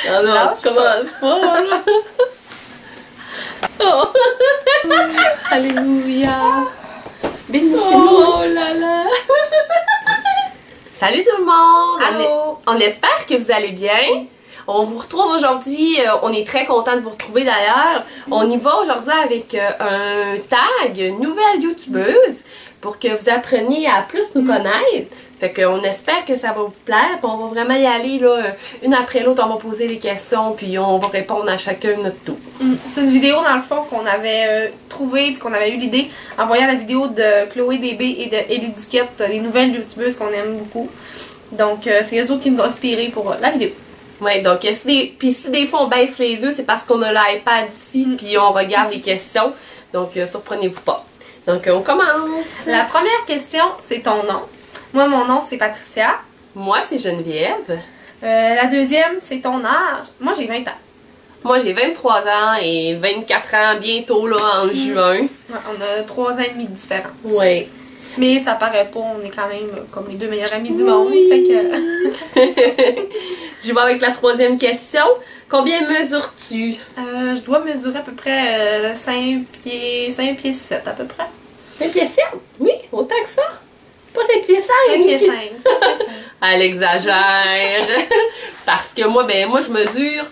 Non, non, tu commences pas, là. Oh. Alléluia. Bénissez-nous. Oh là là. Salut tout le monde. Allô. On espère que vous allez bien. On vous retrouve aujourd'hui, on est très content de vous retrouver d'ailleurs. On y va aujourd'hui avec un tag nouvelle youtubeuse pour que vous appreniez à plus nous connaître. Fait qu'on espère que ça va vous plaire. Puis on va vraiment y aller là, une après l'autre, on va poser les questions puis on va répondre à chacun notre tour. C'est une vidéo dans le fond qu'on avait trouvée puis qu'on avait eu l'idée en voyant la vidéo de Chloé DB et de Ellie Duquette, des nouvelles youtubeuses qu'on aime beaucoup. Donc c'est eux autres qui nous ont inspirés pour la vidéo. Ouais, donc si des fois on baisse les yeux, c'est parce qu'on a l'iPad ici puis on regarde les questions. Donc surprenez-vous pas. Donc on commence. La première question, c'est ton nom. Moi, mon nom, c'est Patricia. Moi, c'est Geneviève. La deuxième, c'est ton âge. Moi, j'ai 20 ans. Moi, j'ai 23 ans et 24 ans bientôt là en juin. Ouais, on a 3 ans et demi de différence. Ouais. Mais ça paraît pas, on est quand même comme les deux meilleurs amis du monde. Oui. Fait que... Je vais avec la troisième question. Combien mesures-tu? je dois mesurer à peu près 5 pieds 7 à peu près. 5 pieds 7? Oui, autant que ça. Pas 5 pieds 5. 5 pieds 5. Elle exagère. Parce que moi, moi je mesure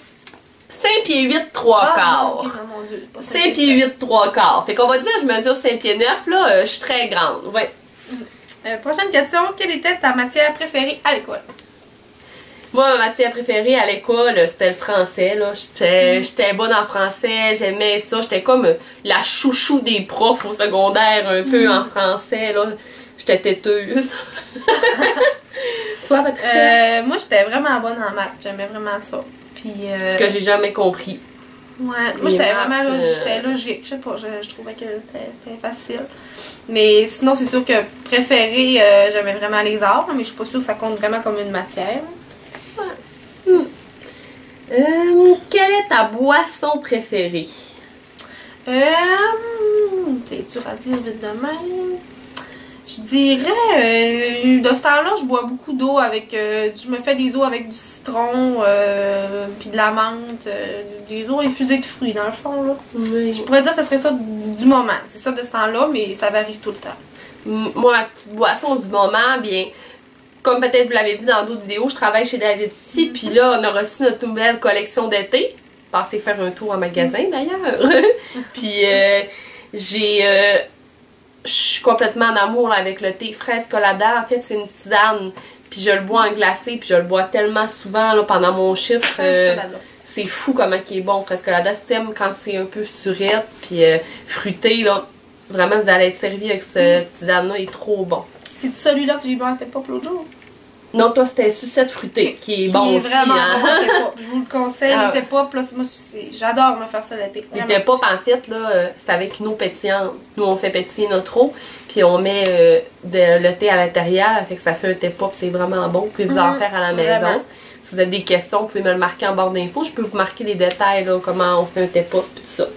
5 pieds 8, 3 quarts. Okay, non, mon Dieu, pas 5 pieds 8, 3 quarts. Fait qu'on va dire, je mesure 5 pieds 9, là, je suis très grande. Ouais. Prochaine question, quelle était ta matière préférée à l'école? Moi, ma matière préférée à l'école, c'était le français. J'étais bonne en français, j'aimais ça. J'étais comme la chouchou des profs au secondaire, un peu en français. J'étais têteuse. Toi, Patricia? Moi, j'étais vraiment bonne en maths. J'aimais vraiment ça. Puis, ce que j'ai jamais compris. Ouais, moi j'étais vraiment logique. Je sais pas, je trouvais que c'était facile. Mais sinon, c'est sûr que préféré, j'aimais vraiment les arts, mais je suis pas sûre que ça compte vraiment comme une matière. Ouais. C'est ça. Quelle est ta boisson préférée? C'est dur à dire vite de même. Je dirais, de ce temps-là, je bois beaucoup d'eau avec, je me fais des eaux avec du citron, puis de la menthe, des eaux infusées de fruits dans le fond, là. Oui. Je pourrais dire que ce serait ça du moment. C'est ça de ce temps-là, mais ça varie tout le temps. Moi, ma petite boisson du moment, bien, comme peut-être vous l'avez vu dans d'autres vidéos, je travaille chez David ici, puis là, on a reçu notre nouvelle collection d'été. Passez faire un tour en magasin d'ailleurs. Puis je suis complètement en amour là, avec le thé fraise colada. En fait, c'est une tisane. Puis je le bois en glacé. Puis je le bois tellement souvent là, pendant mon chiffre. C'est fou comment il est bon, fraise colada. Si t'aimes quand c'est un peu surette. Puis fruité, là. Vraiment, vous allez être servi avec ce tisane-là. Il est trop bon. C'est celui-là que j'ai bu en Tête Pop l'autre jour? Non, toi, c'était sucette fruitée. Qui est bon aussi. Vraiment hein? bon, je vous le conseille. Les Tête Pop, là, moi, j'adore me faire ça l'été. Les Tête Pop, en fait, là, c'est avec une eau pétillante. Nous, on fait pétiller notre eau, puis on met le thé à l'intérieur, fait que ça fait un Tête Pop, c'est vraiment bon. Vous pouvez vous en faire à la maison. Vraiment. Si vous avez des questions, vous pouvez me le marquer en barre d'infos. Je peux vous marquer les détails, là, comment on fait un Tête Pop, tout ça.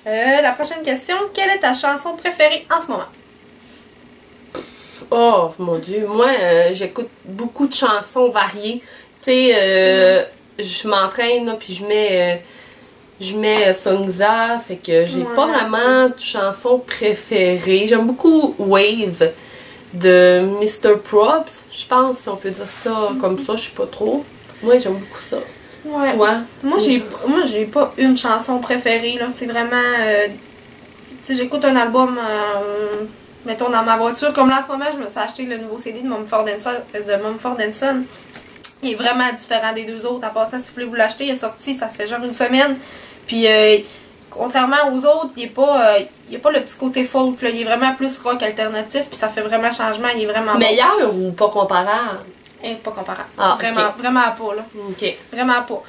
La prochaine question, quelle est ta chanson préférée en ce moment? Oh, mon Dieu. Moi, j'écoute beaucoup de chansons variées. Tu sais, je m'entraîne, là, puis je mets Songza, fait que j'ai pas vraiment de chanson préférée. J'aime beaucoup Wave de Mr. Probs, je pense, si on peut dire ça comme ça, je sais pas trop. Moi, j'aime beaucoup ça. Ouais. Moi, j'ai pas une chanson préférée, là. C'est vraiment... tu sais, j'écoute un album... mettons dans ma voiture, comme là en ce moment, je me suis acheté le nouveau CD de Mumford & Son. Il est vraiment différent des deux autres. En passant, si vous voulez vous l'acheter, il est sorti, ça fait genre une semaine. Puis, contrairement aux autres, il n'y a pas le petit côté folk, là. Il est vraiment plus rock alternatif, puis ça fait vraiment changement, il est vraiment meilleur bon. Ou pas comparable? Pas comparable. Ah, vraiment pas, là. Ok. Vraiment pas.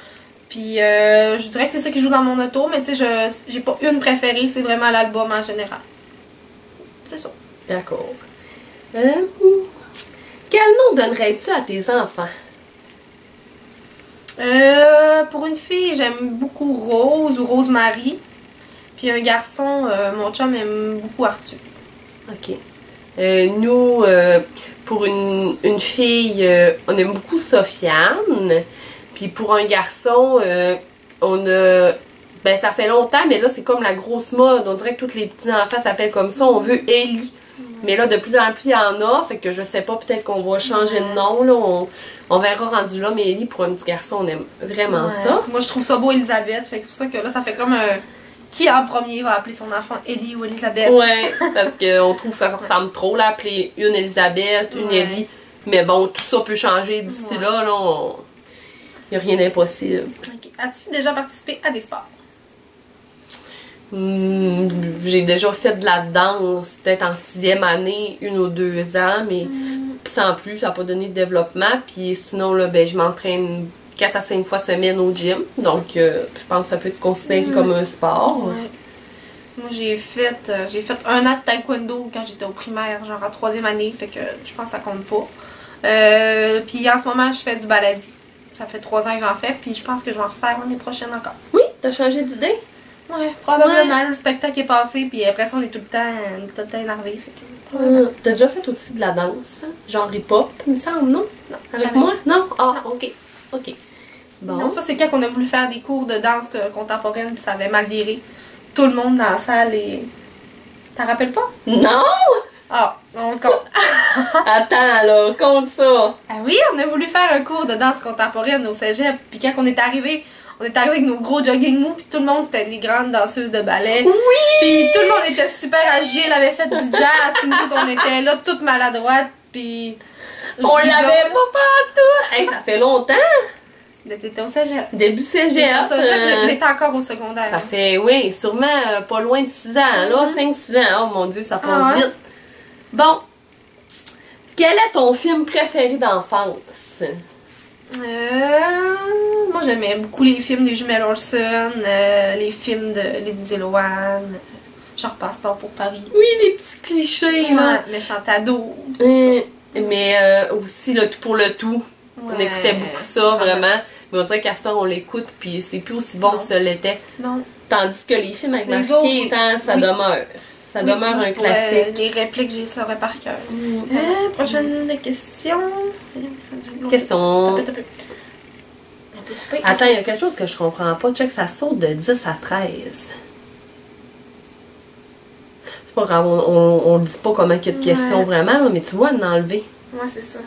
Puis, je dirais que c'est ça qui joue dans mon auto, mais tu sais, j'ai pas une préférée, c'est vraiment l'album en général. C'est ça. D'accord. Quel nom donnerais-tu à tes enfants? Pour une fille, j'aime beaucoup Rose ou Rosemary. Puis un garçon, mon chum aime beaucoup Arthur. Ok. Nous, pour une fille, on aime beaucoup Sofiane. Puis pour un garçon, on a... Ben ça fait longtemps, mais là c'est comme la grosse mode. On dirait que tous les petits enfants s'appellent comme ça. On veut Ellie. Mais là, de plus en plus, il y en a. Fait que je sais pas, peut-être qu'on va changer de nom. Là. On verra rendu là. Mais Ellie, pour un petit garçon, on aime vraiment ça. Moi, je trouve ça beau, Elisabeth. Fait que c'est pour ça que là, ça fait comme un... Qui en premier va appeler son enfant Ellie ou Elisabeth? Ouais, parce qu'on trouve que ça ressemble trop, là, appeler une Elisabeth, une Ellie. Mais bon, tout ça peut changer d'ici là. Il n'y a rien d'impossible. Okay. As-tu déjà participé à des sports? J'ai déjà fait de la danse, peut-être en 6e année, 1 ou 2 ans, mais sans plus, ça n'a pas donné de développement. Puis sinon, là, ben, je m'entraîne 4 à 5 fois semaine au gym. Donc, je pense que ça peut être considéré comme un sport. Ouais. Moi, j'ai fait 1 an de taekwondo quand j'étais au primaire, genre en 3e année. Fait que je pense que ça compte pas. Puis en ce moment, je fais du baladi. Ça fait 3 ans que j'en fais, puis je pense que je vais en refaire l'année prochaine encore. Oui, t'as changé d'idée? Ouais, probablement. Ouais. Le spectacle est passé, puis après ça, on est tout le temps énervé. T'as déjà fait aussi de la danse, hein? Genre hip-hop, il me semble, non? Non. Avec jamais. moi? Non? Ah, non. ok. Ok. Bon. Non, ça, c'est quand on a voulu faire des cours de danse contemporaine, puis ça avait mal viré. Tout le monde dans la salle et. T'en rappelles pas? Non! Ah, on le compte. Attends, là, compte ça. Ah oui, on a voulu faire un cours de danse contemporaine au cégep, puis quand on est arrivé avec nos gros jogging mous, puis tout le monde c'était des grandes danseuses de ballet. Oui! Puis tout le monde était super agile, avait fait du jazz, puis nous autres, on était là, toutes maladroites, puis... On l'avait pas partout! Hey, ça fait longtemps! T'étais au cégep. Début cégep. J'étais encore au secondaire. Ça fait, oui, sûrement pas loin de 6 ans, là, 5-6 ans. Oh mon Dieu, ça passe vite. Bon, quel est ton film préféré d'enfance? Moi, j'aimais beaucoup les films des jumelles Olsen, les films de Lindsay Lohan, genre Passeport pour Paris. Oui, des petits clichés, là. Méchant ado. Mais aussi, le tout pour le tout. On écoutait beaucoup ça, vraiment. Mais on dirait qu'à ça, on l'écoute, puis c'est plus aussi bon que ça l'était. Non. Tandis que les films avec Marqué, ça demeure. Ça demeure un classique. Les répliques, j'ai saurais par cœur. Prochaine question. Question. Attends, il y a quelque chose que je comprends pas. Check, ça saute de 10 à 13. C'est pas grave, on ne dit pas comment il y a de questions vraiment, là, mais tu vois, on a enlevé. Ouais, c'est ça.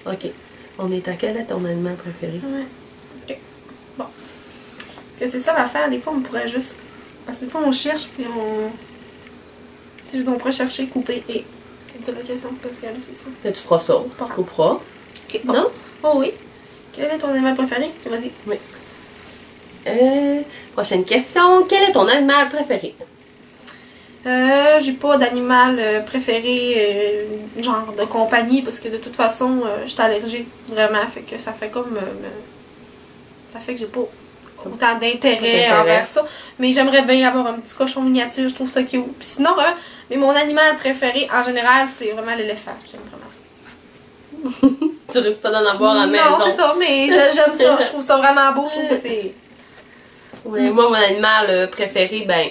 Ok. On est à quel est ton aliment préféré? Ouais. Ok. Bon. Parce que c'est ça l'affaire, des fois on pourrait juste. Parce que des fois on cherche puis on. Si on pourrait chercher, couper et. C'est la question parce que là c'est ça. Et tu feras ça, tu couperas. Ok. Non? Oh oui. Quel est ton animal préféré? Vas-y. Oui. Prochaine question. Quel est ton animal préféré? J'ai pas d'animal préféré, genre de compagnie, parce que de toute façon, je suis allergique, vraiment, fait que ça fait comme... ça fait que j'ai pas autant d'intérêt envers ça. Mais j'aimerais bien avoir un petit cochon miniature, je trouve ça cute. Puis sinon, mais mon animal préféré, en général, c'est vraiment l'éléphant. J'aime vraiment ça. Tu risques pas d'en avoir à la maison. Non, c'est ça, mais j'aime ça. Je trouve ça vraiment beau, je trouve que c'est... Oui, moi, mon animal préféré, ben...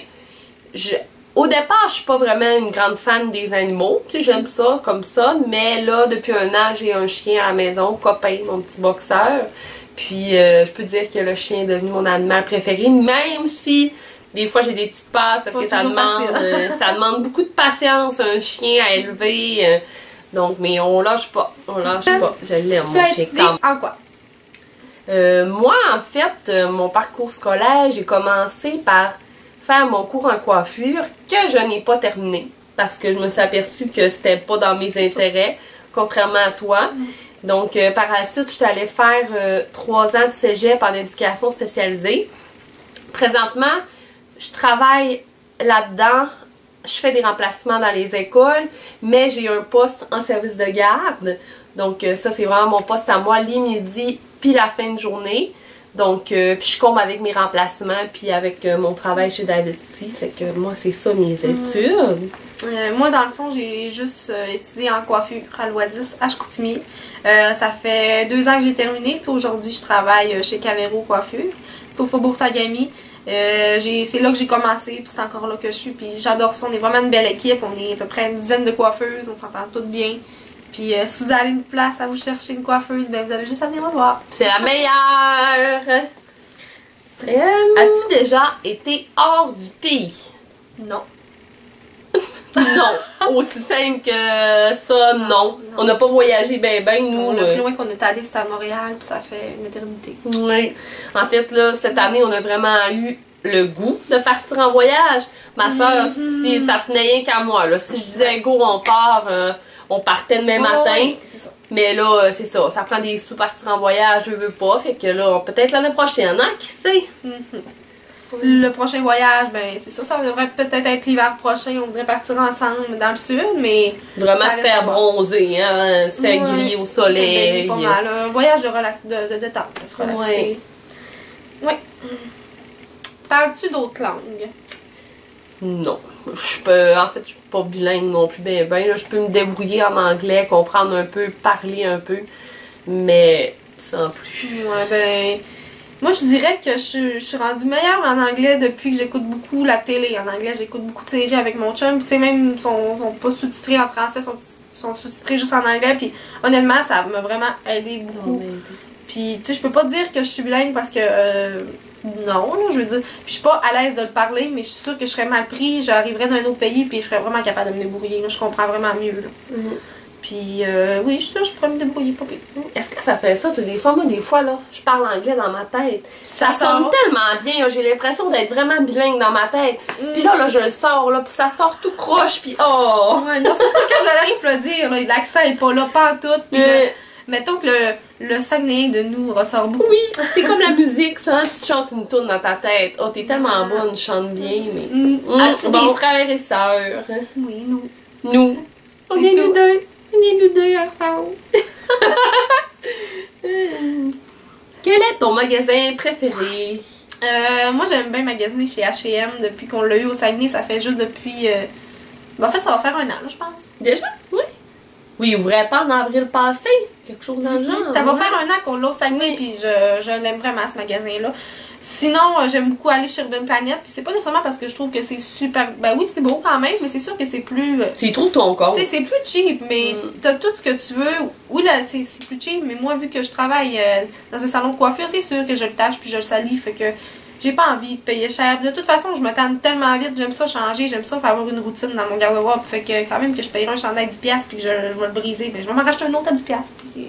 Au départ, je suis pas vraiment une grande fan des animaux. Tu sais, j'aime ça comme ça. Mais là, depuis 1 an, j'ai un chien à la maison, Copain, mon petit boxeur. Puis, je peux dire que le chien est devenu mon animal préféré. Même si, des fois, j'ai des petites passes parce que ça demande beaucoup de patience, un chien à élever. Donc, mais on lâche pas. On lâche pas. Je l'aime, mon chien. En quoi? Moi, en fait, mon parcours scolaire, j'ai commencé par faire mon cours en coiffure que je n'ai pas terminé parce que je me suis aperçue que c'était pas dans mes intérêts, contrairement à toi. Donc, par la suite, je suis allée faire 3 ans de cégep en éducation spécialisée. Présentement, je travaille là-dedans. Je fais des remplacements dans les écoles, mais j'ai un poste en service de garde. Donc, ça, c'est vraiment mon poste à moi, les midis puis la fin de journée. Donc, puis je comble avec mes remplacements, puis avec mon travail chez David T. Fait que moi, c'est ça mes études. Moi, dans le fond, j'ai juste étudié en coiffure à l'Oasis, à Chicoutimi. Ça fait 2 ans que j'ai terminé, puis aujourd'hui, je travaille chez Cavero Coiffure. C'est au Faubourg Sagami. C'est là que j'ai commencé, puis c'est encore là que je suis, puis j'adore ça. On est vraiment une belle équipe. On est à peu près une dizaine de coiffeuses, on s'entend toutes bien. Puis si vous avez une place à vous chercher une coiffeuse, ben vous avez juste à venir me voir. C'est la meilleure! As-tu déjà été hors du pays? Non. Non. Aussi simple que ça, non. On n'a pas voyagé ben nous. Le plus loin qu'on est allé, c'était à Montréal, puis ça fait une éternité. Oui. En fait, là, cette année, on a vraiment eu le goût de partir en voyage. Ma soeur, si ça tenait rien qu'à moi, là, si je disais go, on part, on partait demain matin. Oui, c'est ça. Mais là, c'est ça, ça prend des sous partir en voyage, je veux pas. Fait que là, peut-être l'année prochaine, hein, qui sait? Le prochain voyage, ben c'est ça, ça devrait peut-être être l'hiver prochain, on devrait partir ensemble dans le sud, mais... Vraiment se faire bronzer, hein, se faire griller au soleil. Pas mal, un voyage de détente, se relaxer. Oui. Parles-tu d'autres langues? Non. En fait, je suis pas bilingue non plus, là, je peux me débrouiller en anglais, comprendre un peu, parler un peu, mais sans plus. Ouais, ben... Moi, je dirais que je suis rendue meilleure en anglais depuis que j'écoute beaucoup la télé. En anglais, j'écoute beaucoup de séries avec mon chum. Puis, tu sais, même, ils sont pas sous-titrés en français, sont sous-titrés juste en anglais. Puis, honnêtement, ça m'a vraiment aidé beaucoup. Puis, tu sais, je peux pas dire que je suis bilingue parce que... non, là, je veux dire. Puis, je suis pas à l'aise de le parler, mais je suis sûre que je serais mal pris. J'arriverais d'un autre pays, puis je serais vraiment capable de me débrouiller. Là, je comprends vraiment mieux, là. Puis, oui, je suis sûre que je pourrais me débrouiller pas pire. Est-ce que ça fait ça, toi, des fois? Moi, des fois, là, je parle anglais dans ma tête. Ça sonne tellement bien, j'ai l'impression d'être vraiment bilingue dans ma tête. Puis là, je le sors, là, puis ça sort tout croche, puis oh! Ouais, non, c'est ça que j'arrive à le dire, là, l'accent est pas là, pas en tout. Puis mettons que le Saguenay de nous ressort beaucoup. Oui, c'est comme la musique, ça, hein? Tu te chantes une tourne dans ta tête. Oh, t'es tellement bonne, tu chantes bien, mais... As-tu des frères et sœurs? Oui, nous. Nous. On est nous deux. On est nous deux ensemble. Quel est ton magasin préféré? Moi, j'aime bien magasiner chez H&M depuis qu'on l'a eu au Saguenay. Ça fait juste depuis... en fait, ça va faire un an, là, je pense. Déjà? Oui. Oui, il ouvrait pas en avril passé. Quelque chose dans le genre. Ça va faire un an qu'on l'a au Saguenay, puis je l'aime vraiment, ce magasin-là. Sinon, j'aime beaucoup aller chez Urban Planet, puis c'est pas nécessairement parce que je trouve que c'est super... Ben oui, c'est beau quand même, mais c'est sûr que c'est plus... Tu y trouves ton corps. Tu sais, c'est plus cheap, mais t'as tout ce que tu veux. Oui, là, c'est plus cheap, mais moi, vu que je travaille dans un salon de coiffure, c'est sûr que je le tâche puis je le salis, fait que j'ai pas envie de payer cher. De toute façon, je me tanne tellement vite, j'aime ça changer, j'aime ça faire avoir une routine dans mon garde-robe, fait que quand même que je payerai un chandail à 10$ puis que je vais le briser, ben je vais m'en racheter un autre à 10$, puis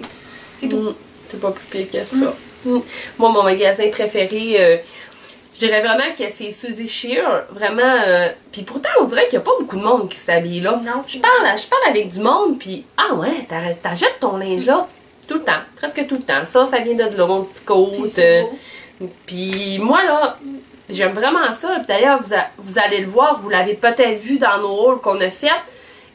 c'est tout. C'est pas plus pire que ça. Moi, mon magasin préféré, je dirais vraiment que c'est Suzy Shear. Vraiment. Puis pourtant, on dirait qu'il n'y a pas beaucoup de monde qui s'habille là. Non, je parle avec du monde, puis ah ouais, t'achètes ton linge là. Tout le temps. Presque tout le temps. Ça vient de là, mon petit coat. Puis moi, là, j'aime vraiment ça. D'ailleurs, vous allez le voir, vous l'avez peut-être vu dans nos hauls qu'on a fait.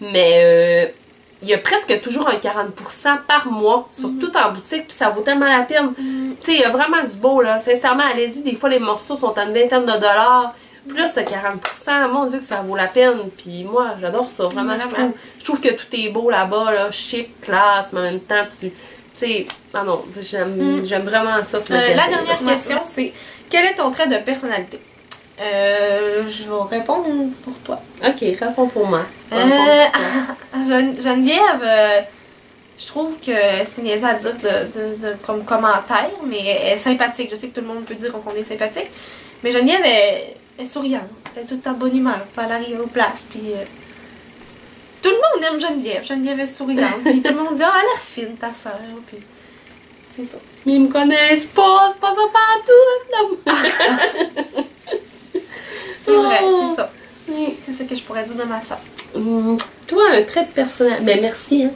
Mais il y a presque toujours un 40% par mois, surtout en boutique, puis ça vaut tellement la peine. Tu sais, il y a vraiment du beau, là. Sincèrement, allez-y, des fois, les morceaux sont à une vingtaine de dollars. Plus de 40%, mon Dieu que ça vaut la peine. Puis moi, j'adore ça, vraiment. Je trouve que tout est beau là-bas, là, chic, classe, mais en même temps, tu sais, non, j'aime vraiment ça. La dernière question, c'est quel est ton trait de personnalité? Je vais répondre pour toi. Ok, réponds pour moi. Geneviève, je trouve que c'est niaiseux à dire comme commentaire, mais elle est sympathique. Je sais que tout le monde peut dire qu'on est sympathique, mais Geneviève est souriante. Elle est tout le temps de bonne humeur, puis elle arrive aux places, puis tout le monde aime Geneviève. Geneviève est souriante, puis tout le monde dit « Ah, elle a l'air fine, ta soeur. » Puis c'est ça. Ils me connaissent pas, c'est pas ça partout. C'est vrai, c'est ça. C'est ça que je pourrais dire de ma soeur. Toi, un trait de personnalité. Ben merci, hein.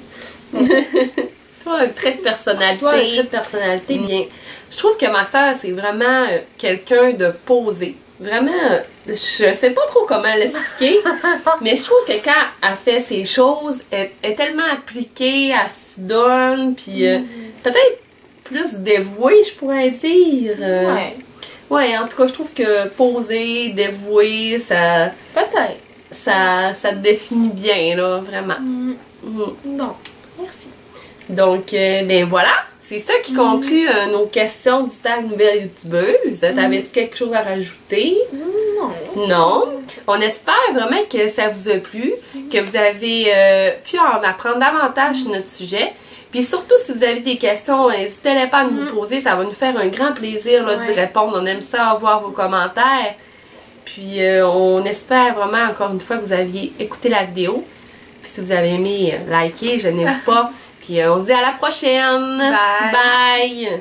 Toi, un trait de personnalité. Bien. Je trouve que ma soeur, c'est vraiment quelqu'un de posé. Vraiment, je sais pas trop comment l'expliquer, mais je trouve que quand elle fait ses choses, elle est tellement appliquée, elle se donne, puis peut-être plus dévouée, je pourrais dire. Ouais. Ouais, en tout cas, je trouve que poser, dévouer, ça... Peut-être. Ça te définit bien, là, vraiment. Bon, merci. Donc, ben voilà, c'est ça qui conclut nos questions du tag Nouvelle YouTubeuse. T'avais-tu quelque chose à rajouter? Non. On espère vraiment que ça vous a plu, que vous avez pu en apprendre davantage sur notre sujet. Puis surtout, si vous avez des questions, n'hésitez pas à nous poser. Ça va nous faire un grand plaisir d'y répondre. On aime ça, voir vos commentaires. Puis on espère vraiment, encore une fois, que vous aviez écouté la vidéo. Puis si vous avez aimé, likez, je n'hésite pas. Puis on se dit à la prochaine. Bye. Bye.